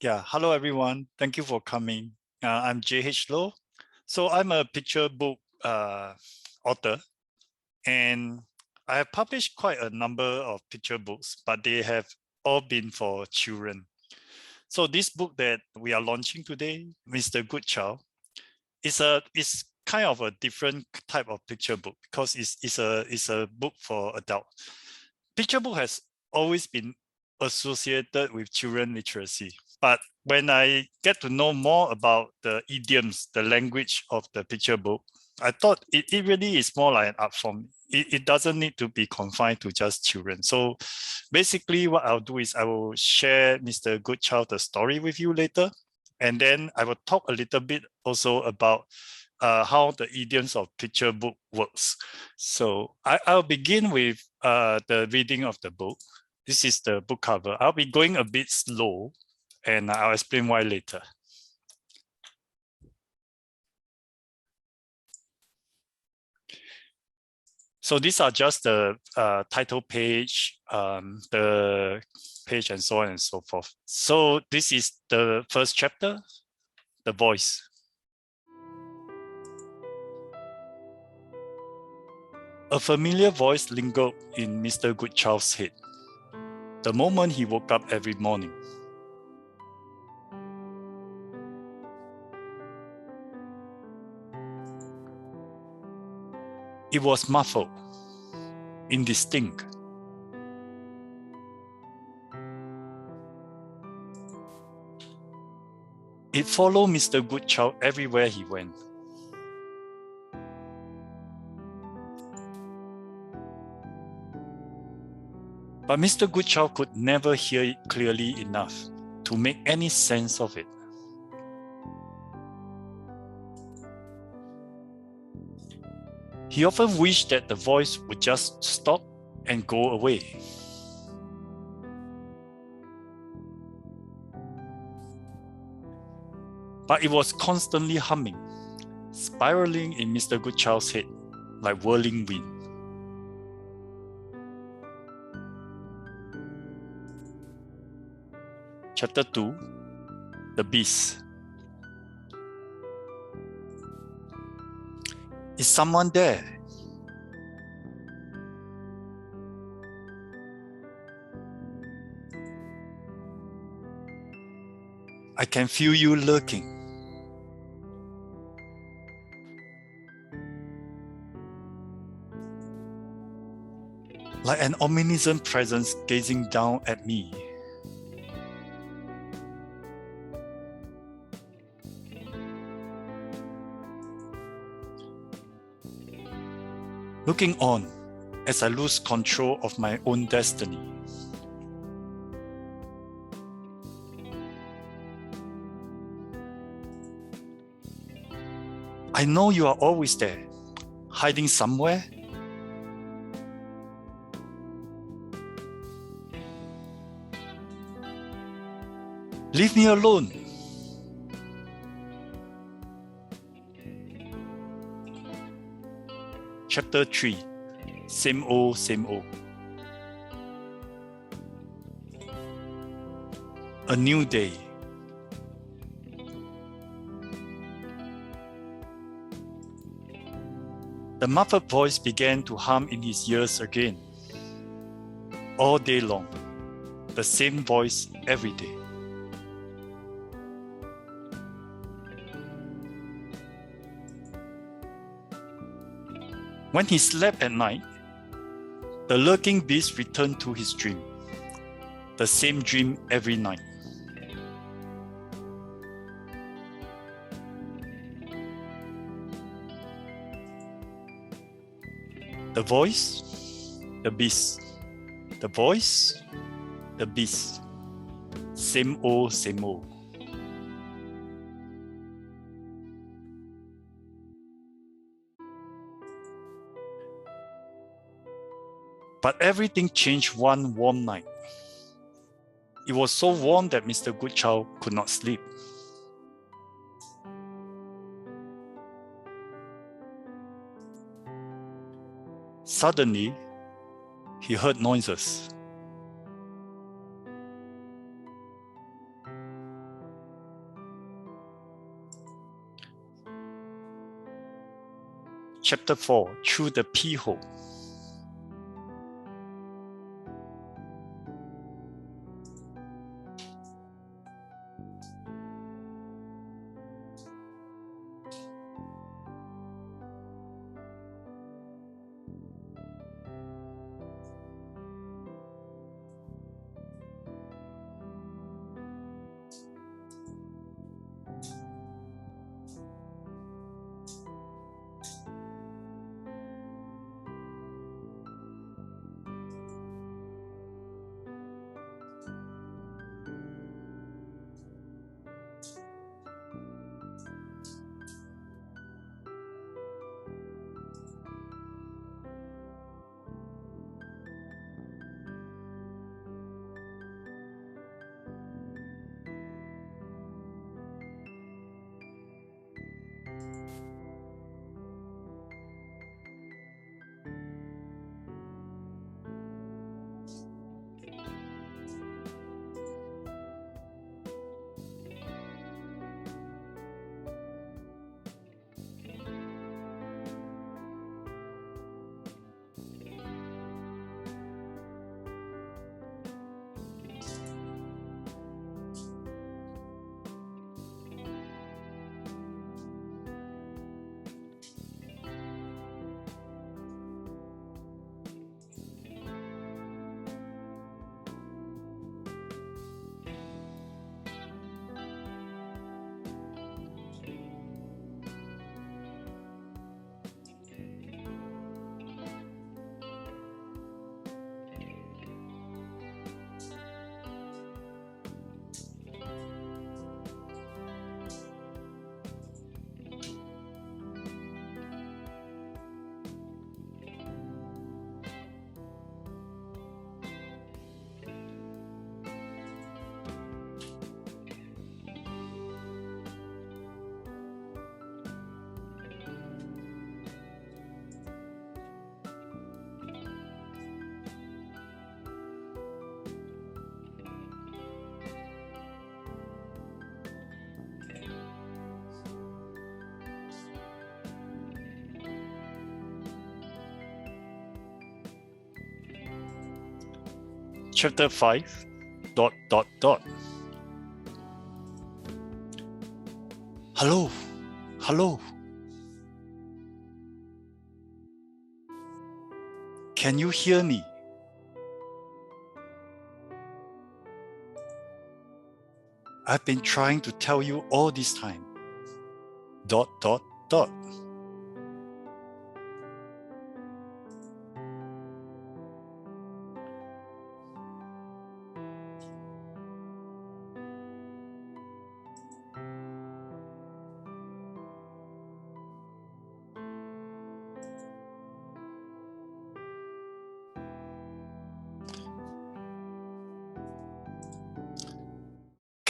Yeah, hello everyone. Thank you for coming. I'm J.H. Low. So I'm a picture book author, and I have published quite a number of picture books, but they have all been for children. So this book that we are launching today, Mr. Goodchild, is kind of a different type of picture book because it's a book for adults. Picture book has always been associated with children literacy. But when I get to know more about the idioms, the language of the picture book, I thought it really is more like an art form. It doesn't need to be confined to just children. So basically what I'll do is I will share Mr. Goodchild the story with you later. And then I will talk a little bit also about how the idioms of picture book works. So I'll begin with the reading of the book. This is the book cover. I'll be going a bit slow, and I'll explain why later. So these are just the title page, the page, and so on and so forth. So this is the first chapter, the voice. A familiar voice lingered in Mr. Goodchild's head the moment he woke up every morning. It was muffled, indistinct. It followed Mr. Goodchild everywhere he went. But Mr. Goodchild could never hear it clearly enough to make any sense of it. He often wished that the voice would just stop and go away. But it was constantly humming, spiraling in Mr. Goodchild's head like whirling wind. Chapter 2, The Beast. Is someone there? I can feel you lurking. Like an omniscient presence gazing down at me. Looking on as I lose control of my own destiny. I know you are always there, hiding somewhere. Leave me alone. Chapter 3, Same Old, Same Old. A new day. The muffled voice began to hum in his ears again. All day long, the same voice every day. When he slept at night, the lurking beast returned to his dream, the same dream every night. The voice, the beast. The voice, the beast. Same old, same old. But everything changed one warm night. It was so warm that Mr. Goodchild could not sleep. Suddenly, he heard noises. Chapter 4, Through the P-hole. Chapter 5, ... Hello, hello. Can you hear me? I've been trying to tell you all this time. ...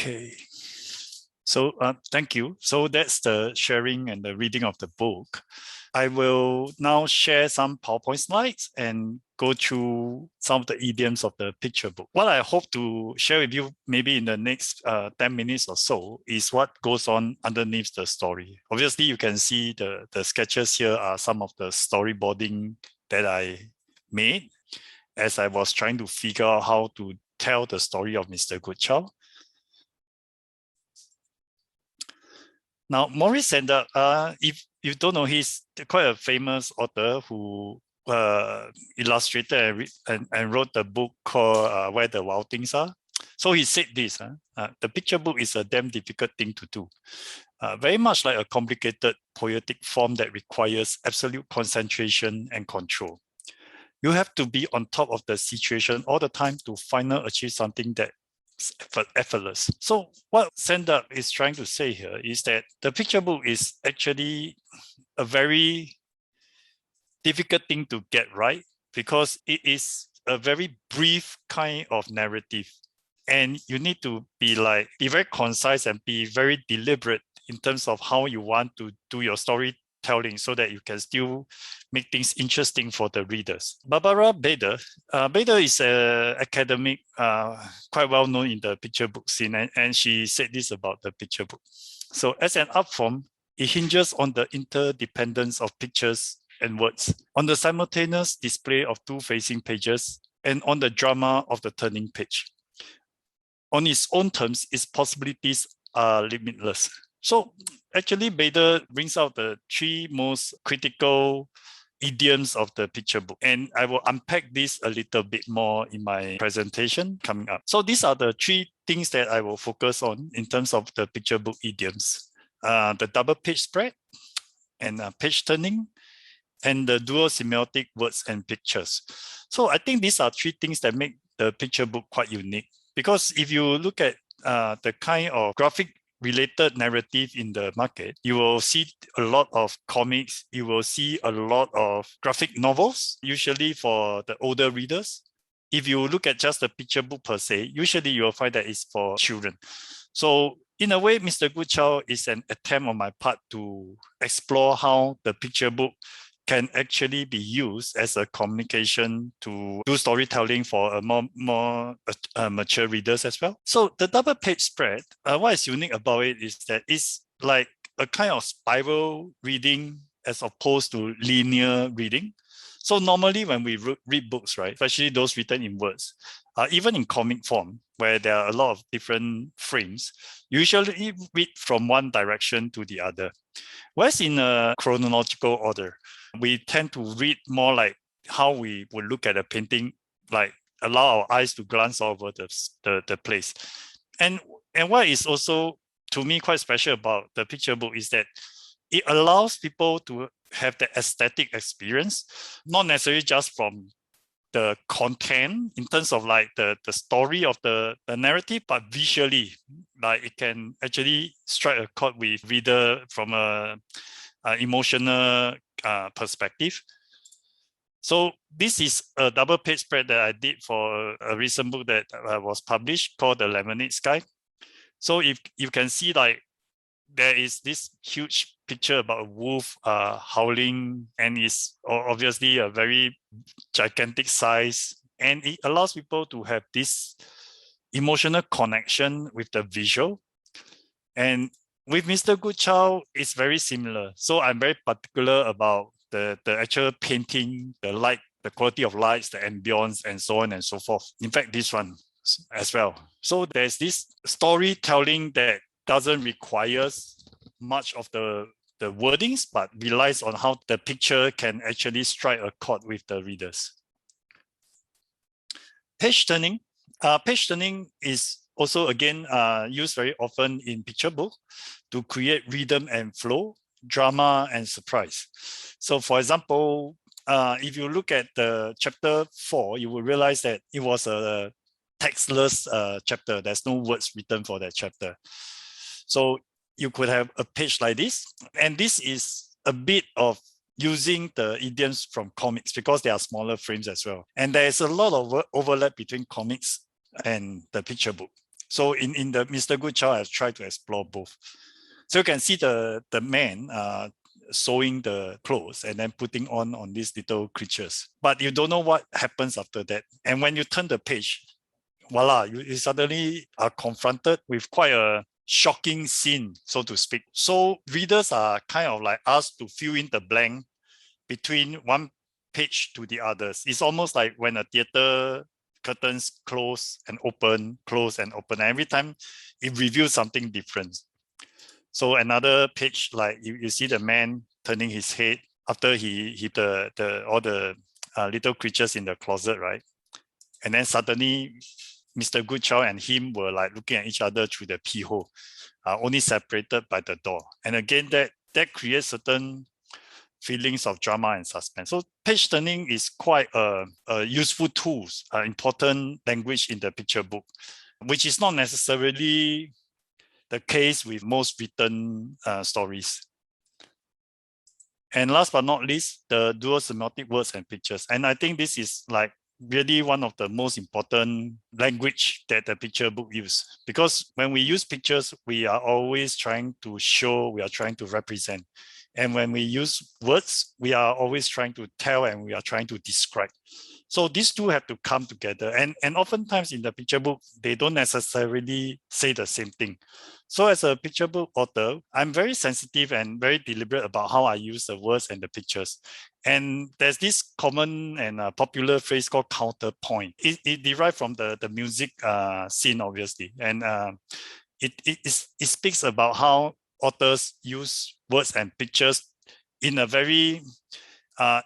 Okay. So thank you. So that's the sharing and the reading of the book. I will now share some PowerPoint slides and go through some of the idioms of the picture book. What I hope to share with you maybe in the next 10 minutes or so is what goes on underneath the story. Obviously, you can see the sketches here are some of the storyboarding that I made as I was trying to figure out how to tell the story of Mr. Goodchild. Now, Maurice Sendak, if you don't know, he's quite a famous author who illustrated and wrote a book called Where the Wild Things Are. So he said this, the picture book is a damn difficult thing to do. Very much like a complicated poetic form that requires absolute concentration and control. You have to be on top of the situation all the time to finally achieve something that effortless. So what Sendak is trying to say here is that the picture book is actually a very difficult thing to get right because it is a very brief kind of narrative. And you need to be very concise and be very deliberate in terms of how you want to do your storytelling so that you can still make things interesting for the readers. Barbara Bader, Bader is an academic, quite well known in the picture book scene, and she said this about the picture book. So as an art form, it hinges on the interdependence of pictures and words, on the simultaneous display of two facing pages, and on the drama of the turning page. On its own terms, its possibilities are limitless. So actually, Bader brings out the three most critical idioms of the picture book. And I will unpack this a little bit more in my presentation coming up. So these are the three things that I will focus on in terms of the picture book idioms. The double page spread and page turning, and the dual semiotic words and pictures. So I think these are three things that make the picture book quite unique. Because if you look at the kind of graphic related narrative in the market, you will see a lot of comics, you will see a lot of graphic novels, usually for the older readers. If you look at just the picture book per se, usually you will find that it's for children. So in a way, Mr. Goodchild is an attempt on my part to explore how the picture book can actually be used as a communication to do storytelling for a more mature readers as well. So the double page spread, what is unique about it is that it's like a kind of spiral reading as opposed to linear reading. So normally when we read books, right, especially those written in words, even in comic form, where there are a lot of different frames, you usually read from one direction to the other. Whereas in a chronological order, we tend to read more like how we would look at a painting, like allow our eyes to glance over the place. And what is also, to me, quite special about the picture book is that it allows people to have the aesthetic experience, not necessarily just from the content in terms of like the story of the narrative, but visually, like it can actually strike a chord with reader from a emotional perspective. So this is a double page spread that I did for a recent book that was published called The Lemonade Sky. So if you can see, like, there is this huge picture about a wolf howling, and it's obviously a very gigantic size, and it allows people to have this emotional connection with the visual. And with Mr. Goodchild, it's very similar. So I'm very particular about the actual painting, the light, the quality of lights, the ambience, and so on and so forth. In fact, this one as well. So there's this storytelling that doesn't require much of the wordings, but relies on how the picture can actually strike a chord with the readers. Page turning. Page turning is also, again, used very often in picture book to create rhythm and flow, drama and surprise. So for example, if you look at the chapter 4, you will realize that it was a textless chapter. There's no words written for that chapter. So you could have a page like this. And this is a bit of using the idioms from comics because they are smaller frames as well. And there is a lot of overlap between comics and the picture book. So in the Mr. Goodchild, I've tried to explore both. So you can see the man sewing the clothes and then putting on these little creatures. But you don't know what happens after that. And when you turn the page, voila, you suddenly are confronted with quite a shocking scene, so to speak. So readers are kind of like asked to fill in the blank between one page to the others. It's almost like when a theater curtains close and open, close and open. Every time it reveals something different. So another page, like you see the man turning his head after he hit all the little creatures in the closet, right? And then suddenly Mr. Goodchild and him were like looking at each other through the keyhole, only separated by the door. And again, that creates certain feelings of drama and suspense. So page turning is quite a useful tool, important language in the picture book, which is not necessarily the case with most written stories. And last but not least, the dual semiotic words and pictures. And I think this is like really one of the most important language that the picture book uses. Because when we use pictures, we are always trying to show, we are trying to represent. And when we use words, we are always trying to tell and we are trying to describe. So these two have to come together. And oftentimes in the picture book, they don't necessarily say the same thing. So as a picture book author, I'm very sensitive and very deliberate about how I use the words and the pictures. And there's this common and popular phrase called counterpoint. It derived from the music scene, obviously. And it speaks about how authors use words and pictures in a very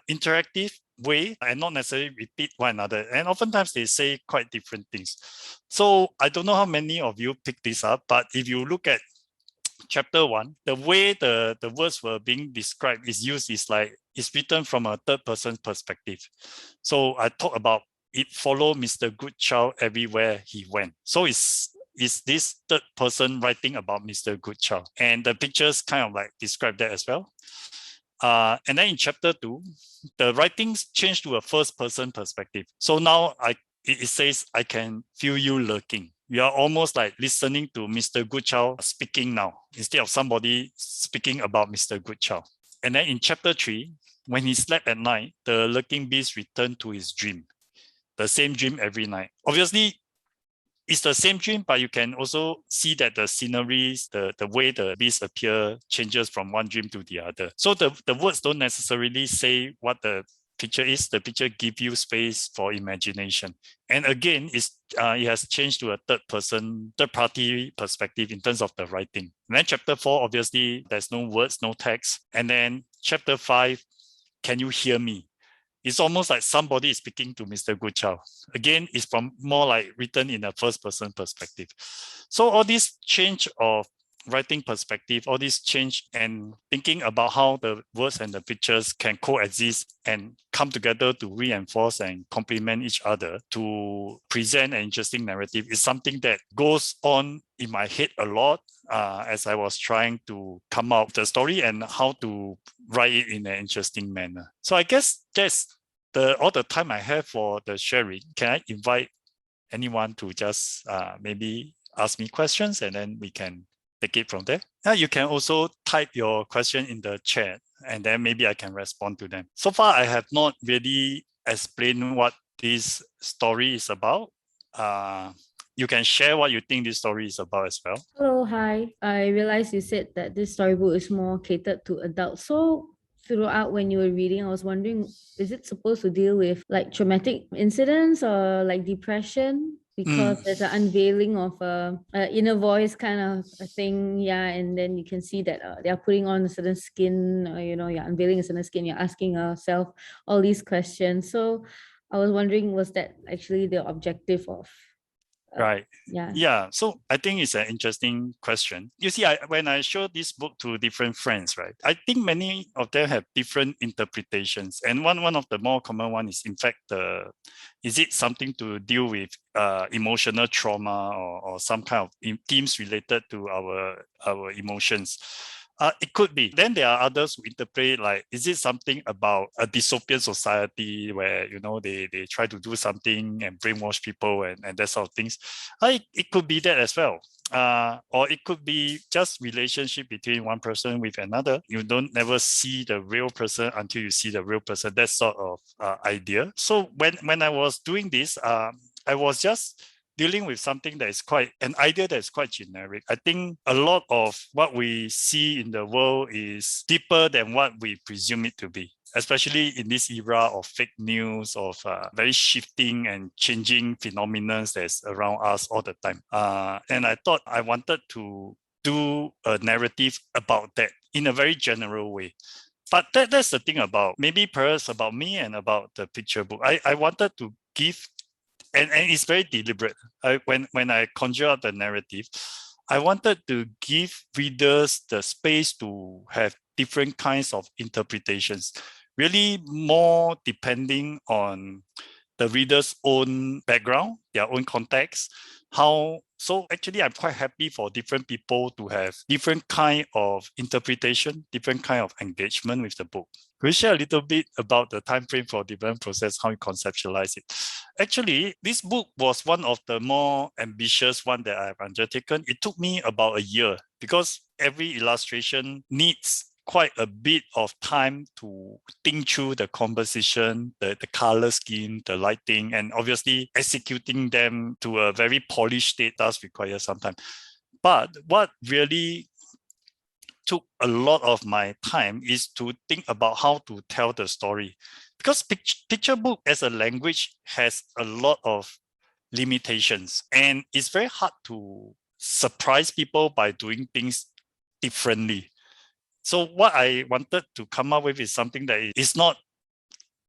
interactive way and not necessarily repeat one another. And oftentimes they say quite different things. So I don't know how many of you picked this up, but if you look at chapter 1, the way the words were being described is written from a third person perspective. So I talk about it follow Mr. Goodchild everywhere he went. So it's this third person writing about Mr. Goodchild. And the pictures kind of like describe that as well. And then in chapter 2, the writings change to a first person perspective. So now it says, I can feel you lurking. You are almost like listening to Mr. Goodchild speaking now, instead of somebody speaking about Mr. Goodchild. And then in chapter 3, when he slept at night, the lurking beast returned to his dream. The same dream every night. Obviously, it's the same dream, but you can also see that the sceneries, the way the beast appear changes from one dream to the other. So the words don't necessarily say what the picture is. The picture gives you space for imagination. And again, it has changed to a third party perspective in terms of the writing. And then chapter 4, obviously, there's no words, no text. And then chapter 5, can you hear me? It's almost like somebody is speaking to Mr. Goodchild. Again, it's from more like written in a first person perspective. So all this change of writing perspective, all this change and thinking about how the words and the pictures can coexist and come together to reinforce and complement each other to present an interesting narrative is something that goes on in my head a lot as I was trying to come up with the story and how to write it in an interesting manner. So I guess that's all the time I have for the sharing. Can I invite anyone to just maybe ask me questions and then we can take it from there? Now you can also type your question in the chat and then maybe I can respond to them. So far, I have not really explained what this story is about. You can share what you think this story is about as well. Hello, hi. I realized you said that this storybook is more catered to adults. So throughout when you were reading, I was wondering, is it supposed to deal with like traumatic incidents or like depression? Because there's an unveiling of a inner voice kind of a thing, yeah, and then you can see that they are putting on a certain skin, you're unveiling a certain skin, you're asking yourself all these questions. So I was wondering, was that actually the objective of right. Yeah. Yeah. So I think it's an interesting question. You see, when I show this book to different friends, right, I think many of them have different interpretations. And one of the more common one is, in fact, is it something to deal with emotional trauma or some kind of themes related to our emotions? It could be. Then there are others who interpret like, is it something about a dystopian society where, they try to do something and brainwash people and that sort of things? It could be that as well. Or it could be just relationship between one person with another. You don't never see the real person until you see the real person. That sort of idea. So when I was doing this, I was just dealing with something that is an idea that is quite generic. I think a lot of what we see in the world is deeper than what we presume it to be, especially in this era of fake news, of very shifting and changing phenomena that's around us all the time. And I thought I wanted to do a narrative about that in a very general way. But that's the thing maybe perhaps about me and about the picture book. I wanted to give, and it's very deliberate. When I conjure up the narrative, I wanted to give readers the space to have different kinds of interpretations, really more depending on the reader's own background, their own context. So actually, I'm quite happy for different people to have different kind of interpretation, different kind of engagement with the book. Could you share a little bit about the time frame for development process, how you conceptualize it? Actually, this book was one of the more ambitious one that I've undertaken. It took me about a year because every illustration needs quite a bit of time to think through the composition, the color scheme, the lighting, and obviously executing them to a very polished state does require some time. But what really took a lot of my time is to think about how to tell the story, because picture book as a language has a lot of limitations, and it's very hard to surprise people by doing things differently. So what I wanted to come up with is something that is not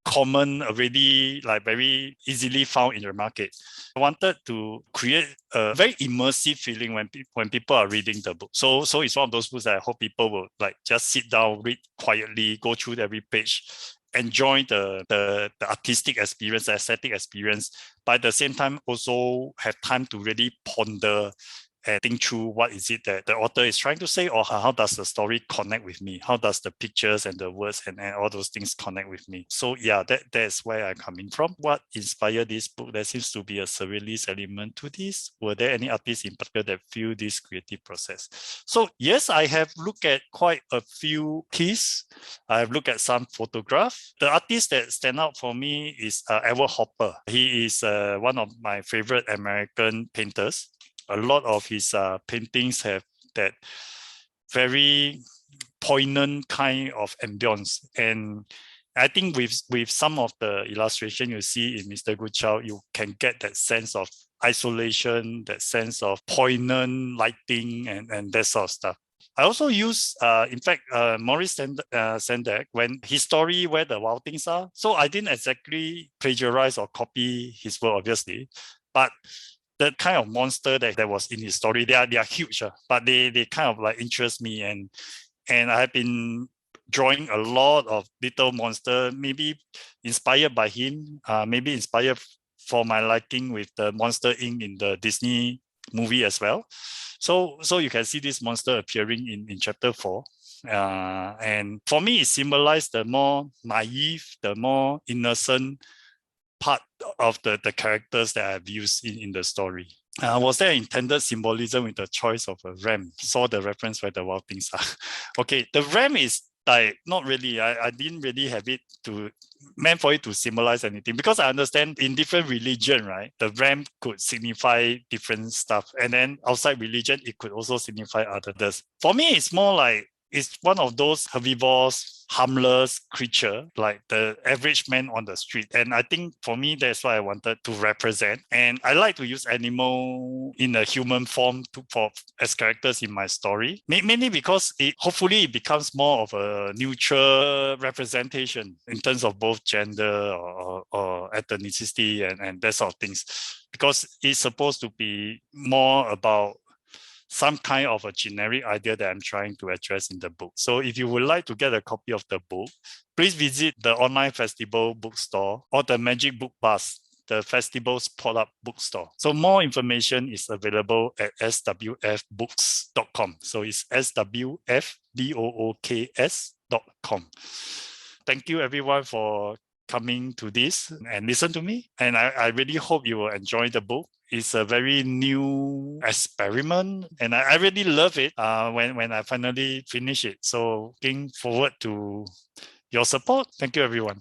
common, already like very easily found in the market. I wanted to create a very immersive feeling when people are reading the book. So it's one of those books that I hope people will like just sit down, read quietly, go through every page, enjoy the artistic experience, the aesthetic experience, but at the same time also have time to really ponder and think through what is it that the author is trying to say, or how does the story connect with me? How does the pictures and the words and all those things connect with me? So yeah, that's where I'm coming from. What inspired this book? There seems to be a surrealist element to this. Were there any artists in particular that feel this creative process? So yes, I have looked at quite a few keys. I have looked at some photographs. The artist that stand out for me is Edward Hopper. He is one of my favorite American painters. A lot of his paintings have that very poignant kind of ambience. And I think with some of the illustration you see in Mr. Goodchild, you can get that sense of isolation, that sense of poignant lighting and that sort of stuff. I also use, in fact, Maurice Sendak, when his story, Where the Wild Things Are. So I didn't exactly plagiarize or copy his work, obviously, but the kind of monster that was in his story, they are huge, but they kind of like interest me, and I have been drawing a lot of little monster, maybe inspired by him, maybe inspired for my liking with the Monster Inc. in the Disney movie as well. So you can see this monster appearing in chapter 4. And for me, it symbolized the more naive, the more innocent part of the characters that I've used in the story. Was there intended symbolism with the choice of a ram? Saw the reference Where the Wild Things Are. Okay, the ram is like not really. I didn't really have it to meant for it to symbolize anything, because I understand in different religion, right, the ram could signify different stuff, and then outside religion it could also signify others. For me, it's more like it's one of those herbivores, harmless creature, like the average man on the street. And I think for me, that's what I wanted to represent. And I like to use animal in a human form as characters in my story, mainly because hopefully it becomes more of a neutral representation in terms of both gender or ethnicity and that sort of things, because it's supposed to be more about some kind of a generic idea that I'm trying to address in the book. So if you would like to get a copy of the book, please visit the online festival bookstore or the Magic Book Bus, the festival's pop-up bookstore. So more information is available at swfbooks.com. So it's swfbooks.com. Thank you everyone for coming to this and listen to me. And I really hope you will enjoy the book. It's a very new experiment, and I really love it when I finally finish it. So looking forward to your support. Thank you, everyone.